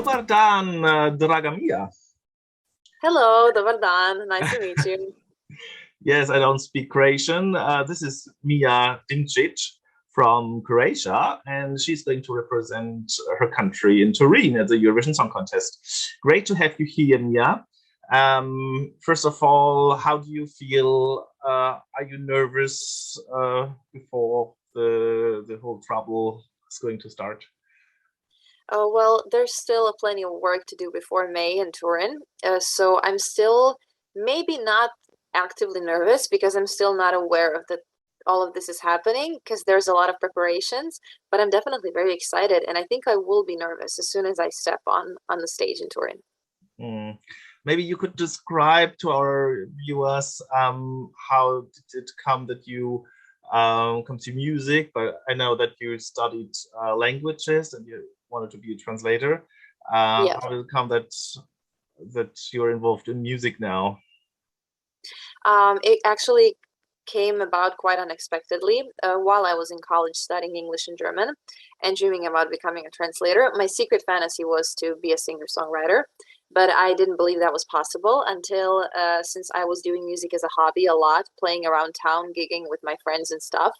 Dobar dan, draga Mia. Hello, dobar dan. Nice to meet you. Yes, I don't speak Croatian. This is Mia Dimšić from Croatia, and she's going to represent her country in Turin at the Eurovision Song Contest. Great to have you here, Mia. First of all, how do you feel? Are you nervous before the whole trouble is going to start? Oh, well, there's still plenty of work to do before May in Turin. So I'm still maybe not actively nervous because I'm still not aware of that all of this is happening because there's a lot of preparations, but I'm definitely very excited and I think I will be nervous as soon as I step on the stage in Turin. Hmm. Maybe you could describe to our viewers how did it come that you come to music, but I know that you studied languages and you wanted to be a translator. Yeah. How did it come that you're involved in music now? It actually came about quite unexpectedly while I was in college studying English and German and dreaming about becoming a translator. My secret fantasy was to be a singer-songwriter, but I didn't believe that was possible until since I was doing music as a hobby a lot, playing around town, gigging with my friends and stuff.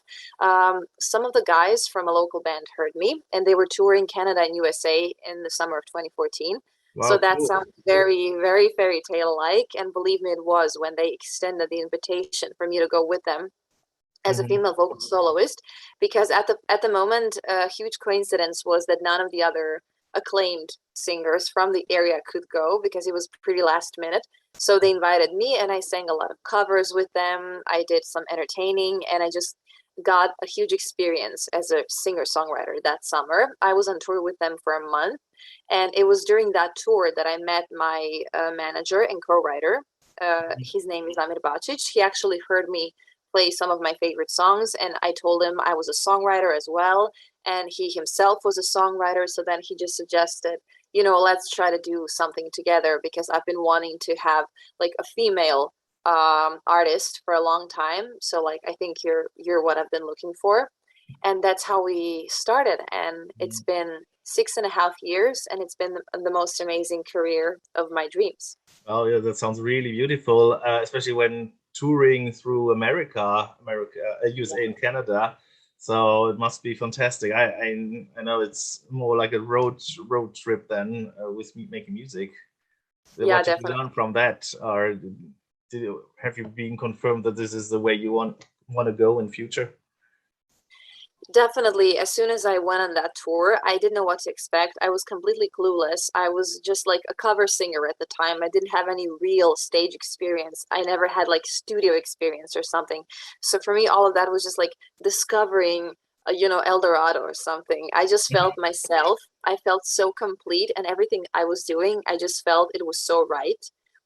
Some of the guys from a local band heard me, and they were touring Canada and USA in the summer of 2014. So Wow, that cool. sounds very, very fairy tale like. And believe me, it was when they extended the invitation for me to go with them as a Mhm. female vocal soloist. Because at the moment, a huge coincidence was that none of the other acclaimed singers from the area could go because it was pretty last minute. So they invited me, and I sang a lot of covers with them. I did some entertaining, and I just got a huge experience as a singer songwriter that summer. I was on tour with them for a month, and it was during that tour that I met my manager and co-writer. His name is Amir Bacic. He actually heard me play some of my favorite songs, and I told him I was a songwriter as well, and he himself was a songwriter. So then he just suggested, let's try to do something together because I've been wanting to have like a female artist for a long time. So like I think you're what I've been looking for, and that's how we started. And it's been 6.5 years, and it's been the most amazing career of my dreams. Oh yeah, that sounds really beautiful, especially when touring through USA and Canada. So it must be fantastic. I know it's more like a road trip than with me making music. Yeah, What did you definitely. learn from that, or have you been confirmed that this is the way you want to go in future? Definitely. As soon as I went on that tour, I didn't know what to expect. I was completely clueless. I was just like a cover singer at the time. I didn't have any real stage experience. I never had like studio experience or something. So for me, all of that was just like discovering, El Dorado or something. I just felt myself. I felt so complete, and everything I was doing, I just felt it was so right.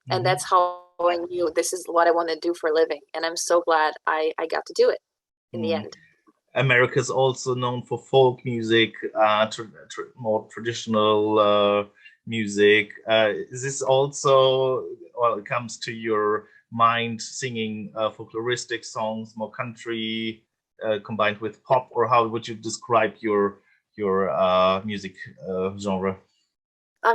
And Mhm. that's how I knew this is what I want to do for a living. And I'm so glad I got to do it in the Mm. end. America is also known for folk music, more traditional music. Is this also, well, it comes to your mind singing folkloristic songs, more country combined with pop, or how would you describe your music genre?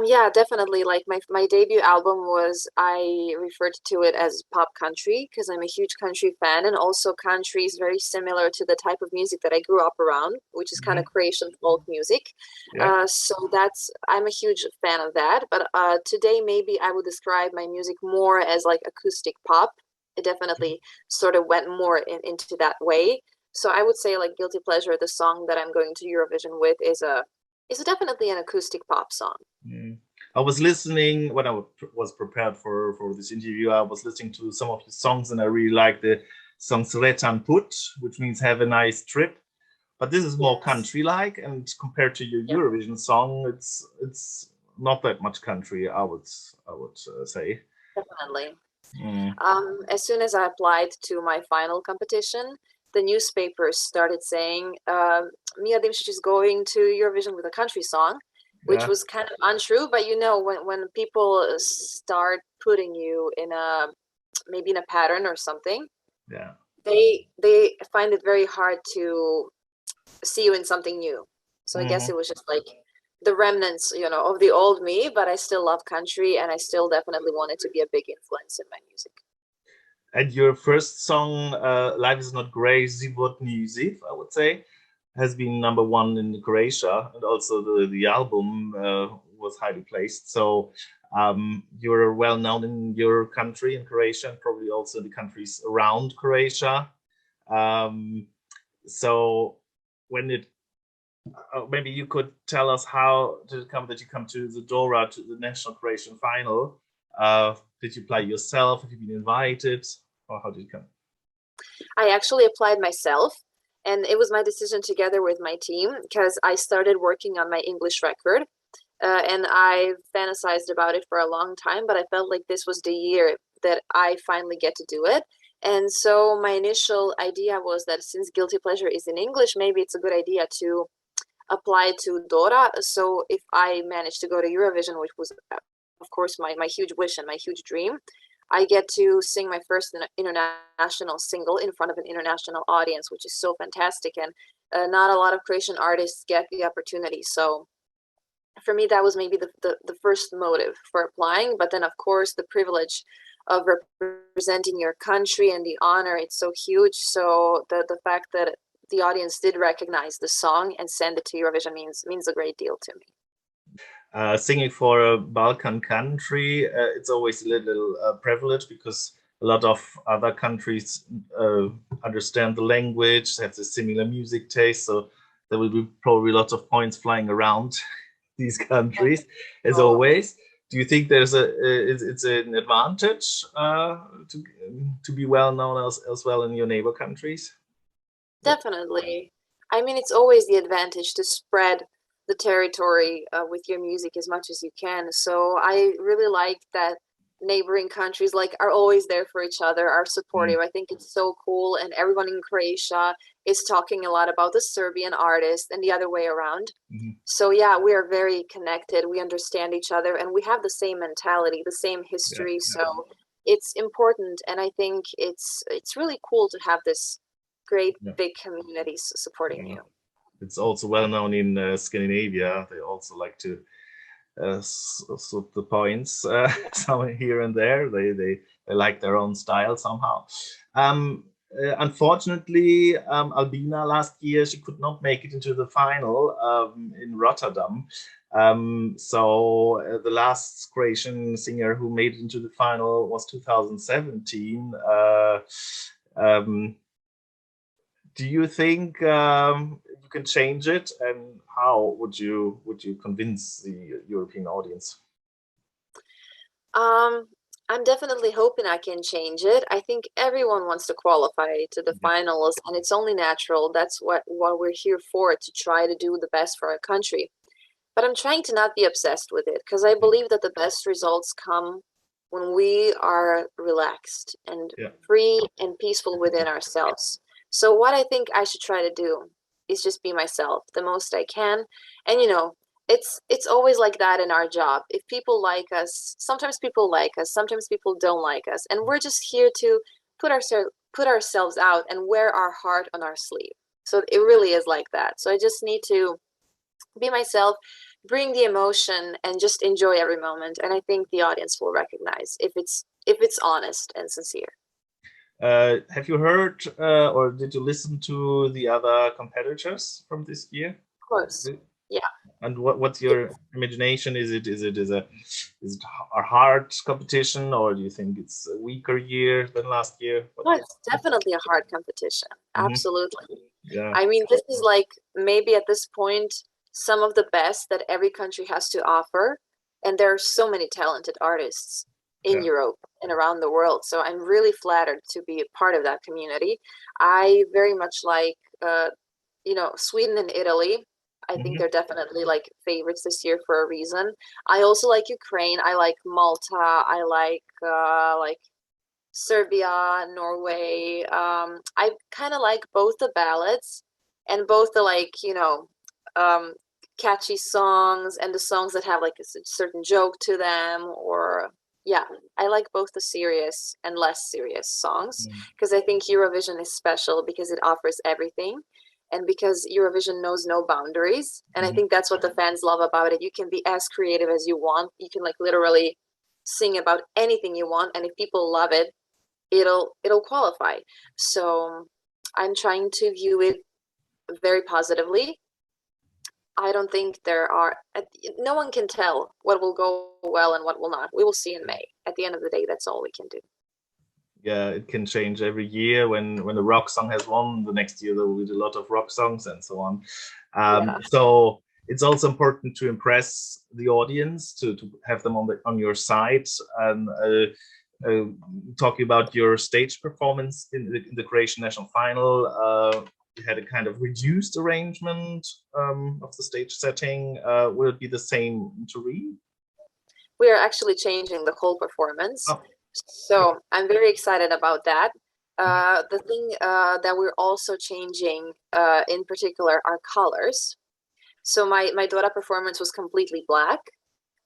Yeah, definitely. Like my debut album was, I referred to it as pop country because I'm a huge country fan, and also country is very similar to the type of music that I grew up around, which is kind of Mhm. Croatian folk music. Yeah. So that's I'm a huge fan of that. But today maybe I would describe my music more as like acoustic pop. It definitely sort of went more into that way. So I would say like Guilty Pleasure, the song that I'm going to Eurovision with, is definitely an acoustic pop song. Mm. I was listening when I was prepared for this interview. I was listening to some of the songs, and I really like the song "Sretan Put," which means "Have a nice trip." But this is more Yes. country-like, and compared to your Yeah, Eurovision song, it's not that much country. I would say. definitely. Mm. As soon as I applied to my final competition, the newspapers started saying Mia Dimšić is going to Eurovision with a country song, which Yeah, was kind of untrue. But when people start putting you in a maybe in a pattern or something, yeah. they find it very hard to see you in something new. So I guess Hmm. it was just like the remnants, you know, of the old me, but I still love country, and I still definitely want it to be a big influence in my music. And your first song, Life is Not Grey, Život, nije, I would say, has been #1 in Croatia, and also the album was highly placed. So you're well known in your country, in Croatia, and probably also the countries around Croatia. So when it, maybe you could tell us how did it come that you come to the Dora, to the national Croatian final? Did you apply yourself? Have you been invited? Or how did it come? I actually applied myself, and it was my decision together with my team, because I started working on my English record, and I fantasized about it for a long time, but I felt like this was the year that I finally get to do it. And so my initial idea was that since Guilty Pleasure is in English, maybe it's a good idea to apply to Dora. So if I manage to go to Eurovision, which was, of course, my huge wish and my huge dream, I get to sing my first international single in front of an international audience, which is so fantastic. And not a lot of Croatian artists get the opportunity. So for me, that was maybe the first motive for applying. But then, of course, the privilege of representing your country and the honor, it's so huge. So the fact that the audience did recognize the song and send it to Eurovision means a great deal to me. Singing for a Balkan country, it's always a little privilege, because a lot of other countries understand the language, have the similar music taste, so there will be probably lots of points flying around these countries, as always. Do you think there's it's an advantage to be well known as well in your neighbor countries? Definitely. I mean, it's always the advantage to spread the territory with your music as much as you can. So I really like that neighboring countries are always there for each other, are supportive. I think it's so cool, and everyone in Croatia is talking a lot about the Serbian artist and the other way around. So yeah, we are very connected. We understand each other, and we have the same mentality, the same history. So it's important, and I think it's really cool to have this great big communities supporting you. It's also well known in Scandinavia. They also like to sort the points some here and there. They like their own style somehow. Unfortunately, Albina last year, she could not make it into the final in Rotterdam. So the last Croatian singer who made it into the final was 2017. Do you think you can change it, and how would you convince the European audience? I'm definitely hoping I can change it. I think everyone wants to qualify to the finals, and it's only natural. That's what we're here for, to try to do the best for our country. But I'm trying to not be obsessed with it, because I believe that the best results come when we are relaxed and free and peaceful within ourselves. So what I think I should try to do is just be myself the most I can. And it's always like that in our job. If people like us, sometimes people like us, sometimes people don't like us, and we're just here to put ourselves out and wear our heart on our sleeve. So it really is like that. So I just need to be myself, bring the emotion, and just enjoy every moment. And I think the audience will recognize if it's honest and sincere. Have you heard or did you listen to the other competitors from this year? Of course, yeah. And what's your imagination? Is it a hard competition, or do you think it's a weaker year than last year? No, it's definitely a hard competition. Absolutely. Yeah. I mean, this is maybe at this point some of the best that every country has to offer, and there are so many talented artists in Europe and around the world. So I'm really flattered to be a part of that community. I very much like, Sweden and Italy. I think they're definitely favorites this year for a reason. I also like Ukraine. I like Malta. I like Serbia, Norway. I kind of like both the ballads and both the catchy songs and the songs that have a certain joke to them, or I like both the serious and less serious songs, because I think Eurovision is special because it offers everything. And because Eurovision knows no boundaries, and I think that's what the fans love about it. You can be as creative as you want. You can like literally sing about anything you want, and if people love it, it'll qualify. So I'm trying to view it very positively. I don't think no one can tell what will go well and what will not. We will see in May. At the end of the day, that's all we can do. Yeah, it can change every year. When the rock song has won, the next year there will be a lot of rock songs and so on. So it's also important to impress the audience, to have them on your side. And talking about your stage performance in the Croatian national final, you had a kind of reduced arrangement of the stage setting. Will it be the same in Turin? We are actually changing the whole performance. Oh. So I'm very excited about that. The thing that we're also changing in particular are colors. So my Dora performance was completely black,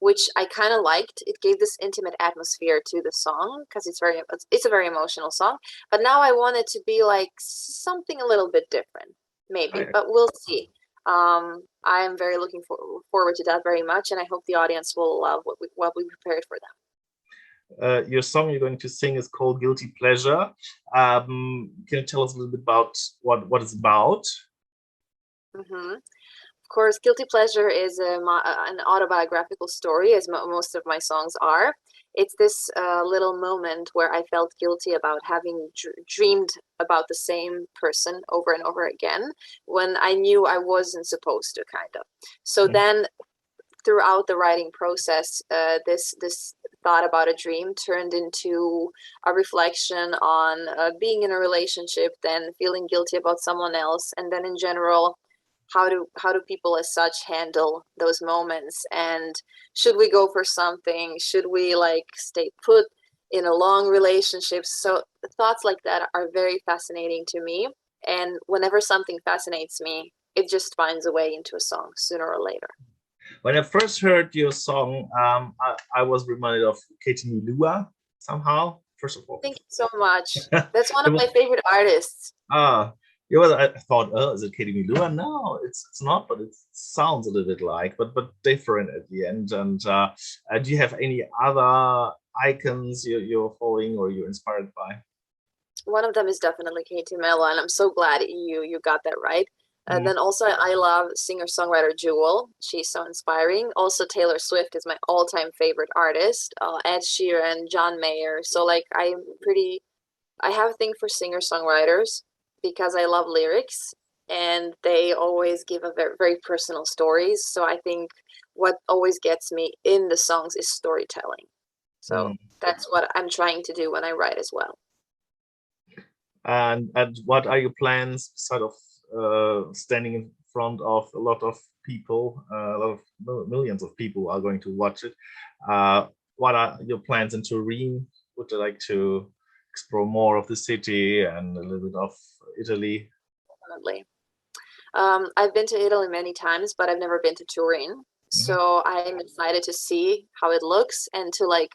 which I kind of liked. It gave this intimate atmosphere to the song because it's a very emotional song. But now I want it to be like something a little bit different, maybe, but we'll see. I am very looking forward to that very much, and I hope the audience will love what we prepared for them. Your song you're going to sing is called Guilty Pleasure. Can you tell us a little bit about what it's about? Of course, Guilty Pleasure is an autobiographical story, as most of my songs are. It's this little moment where I felt guilty about having dreamed about the same person over and over again when I knew I wasn't supposed to, kind of. So then throughout the writing process, this thought about a dream turned into a reflection on being in a relationship, then feeling guilty about someone else, and then in general, how do people as such handle those moments, and should we go for something, should we like stay put in a long relationship? So thoughts like that are very fascinating to me, and whenever something fascinates me, it just finds a way into a song sooner or later. When I first heard your song, I was reminded of Katie Milua somehow. First of all, thank you so much. That's one of my favorite artists. I thought, oh, is it Katie Milua? No, it's not, but it sounds a little bit like, but different at the end. And do you have any other icons you're following or you're inspired by? One of them is definitely Katie Mello, and I'm so glad you got that right. And then also I love singer-songwriter Jewel. She's so inspiring. Also Taylor Swift is my all-time favorite artist. Ed Sheeran, John Mayer. So like I have a thing for singer-songwriters because I love lyrics and they always give a very, very personal stories. So I think what always gets me in the songs is storytelling. So that's what I'm trying to do when I write as well. And what are your plans sort of standing in front of a lot of people, a lot of millions of people are going to watch it? What are your plans in Turin? Would you like to explore more of the city and a little bit of Italy? Definitely. I've been to Italy many times, but I've never been to Turin. So I'm excited to see how it looks and to like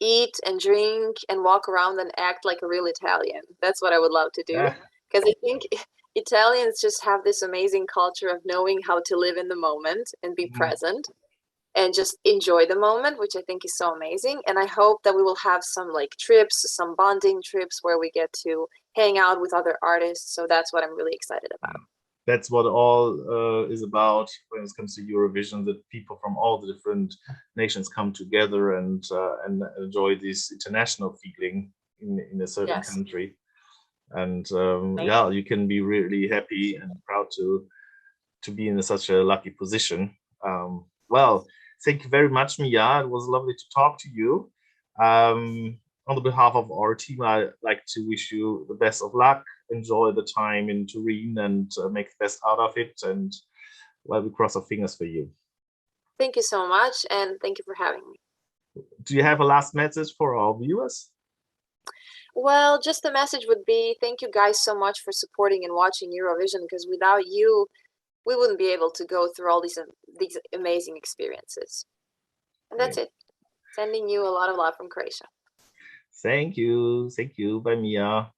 eat and drink and walk around and act like a real Italian. That's what I would love to do. Because I think Italians just have this amazing culture of knowing how to live in the moment and be present and just enjoy the moment, which I think is so amazing. And I hope that we will have some like trips, some bonding trips where we get to hang out with other artists. So that's what I'm really excited about. That's what all is about when it comes to Eurovision, that people from all the different nations come together and enjoy this international feeling in a certain country. And yeah, you can be really happy and proud to be in such a lucky position. Well, thank you very much, Mia. It was lovely to talk to you. On the behalf of our team, I'd like to wish you the best of luck. Enjoy the time in Turin and make the best out of it. And well, we cross our fingers for you. Thank you so much, and thank you for having me. Do you have a last message for our viewers? Well, just the message would be thank you guys so much for supporting and watching Eurovision, because without you, we wouldn't be able to go through all these amazing experiences. And that's it. Sending you a lot of love from Croatia. Thank you. Thank you. Bye, Mia.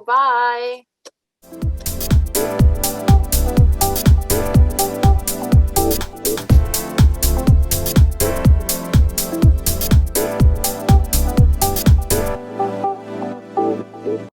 Bye.